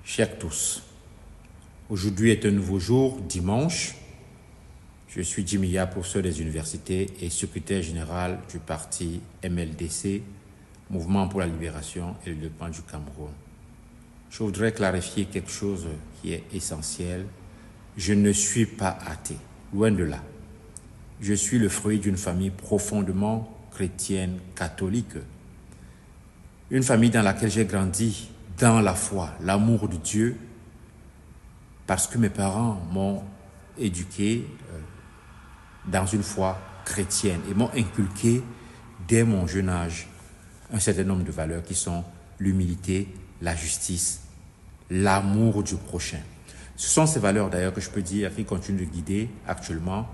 Chers tous, aujourd'hui est un nouveau jour, dimanche. Je suis Jimmy Ya, professeur des universités et secrétaire général du parti MLDC, Mouvement pour la libération et le développement du Cameroun. Je voudrais clarifier quelque chose qui est essentiel. Je ne suis pas athée, loin de là. Je suis le fruit d'une famille profondément chrétienne, catholique. Une famille dans laquelle j'ai grandi dans la foi, l'amour de Dieu, parce que mes parents m'ont éduqué dans une foi chrétienne et m'ont inculqué dès mon jeune âge un certain nombre de valeurs qui sont l'humilité, la justice, l'amour du prochain. Ce sont ces valeurs d'ailleurs que je peux dire qui continuent de guider actuellement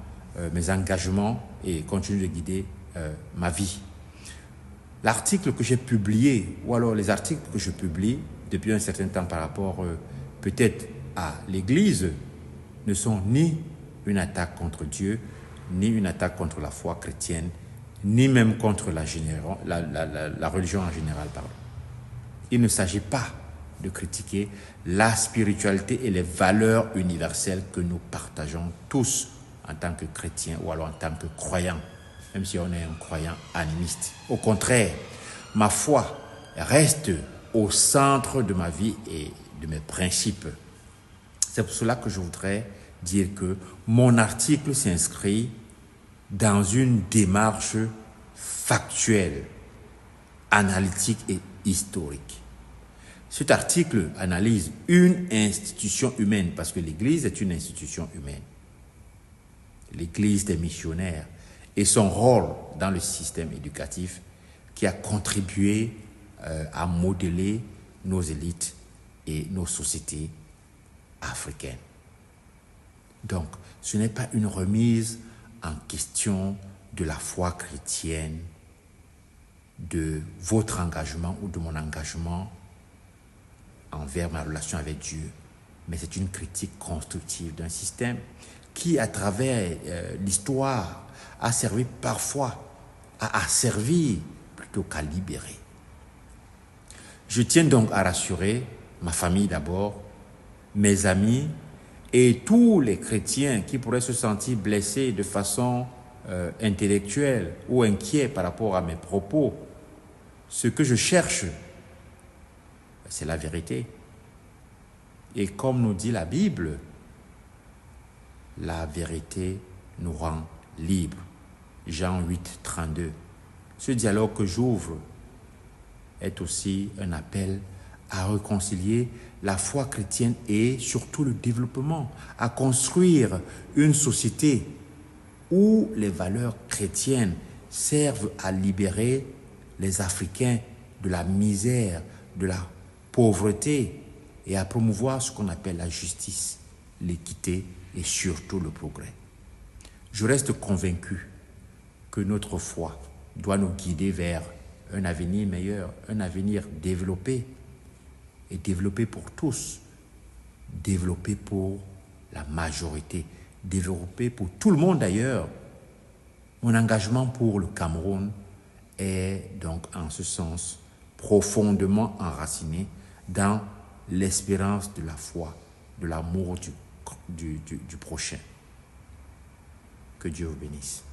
mes engagements et continuent de guider ma vie. L'article que j'ai publié, ou alors les articles que je publie depuis un certain temps par rapport peut-être à l'Église, ne sont ni une attaque contre Dieu, ni une attaque contre la foi chrétienne, ni même contre la religion en général. Pardon. Il ne s'agit pas de critiquer la spiritualité et les valeurs universelles que nous partageons tous en tant que chrétiens ou alors en tant que croyants, même si on est un croyant animiste. Au contraire, ma foi reste au centre de ma vie et de mes principes. C'est pour cela que je voudrais dire que mon article s'inscrit dans une démarche factuelle, analytique et historique. Cet article analyse une institution humaine, parce que l'Église est une institution humaine. L'Église des missionnaires et son rôle dans le système éducatif qui a contribué à modeler nos élites et nos sociétés africaines. Donc, ce n'est pas une remise en question de la foi chrétienne, de votre engagement ou de mon engagement envers ma relation avec Dieu, mais c'est une critique constructive d'un système qui, à travers l'histoire, a servi parfois à asservir plutôt qu'à libérer. Je tiens donc à rassurer ma famille d'abord, mes amis et tous les chrétiens qui pourraient se sentir blessés de façon intellectuelle ou inquiets par rapport à mes propos. Ce que je cherche, c'est la vérité. Et comme nous dit la Bible, la vérité nous rend libres. Jean 8, 32. Ce dialogue que j'ouvre est aussi un appel à réconcilier la foi chrétienne et surtout le développement, à construire une société où les valeurs chrétiennes servent à libérer les Africains de la misère, de la pauvreté et à promouvoir ce qu'on appelle la justice, l'équité et surtout le progrès. Je reste convaincu que notre foi doit nous guider vers un avenir meilleur, un avenir développé, et développé pour tous, développé pour la majorité, développé pour tout le monde d'ailleurs. Mon engagement pour le Cameroun est donc en ce sens profondément enraciné dans l'espérance de la foi, de l'amour du prochain. Que Dieu vous bénisse.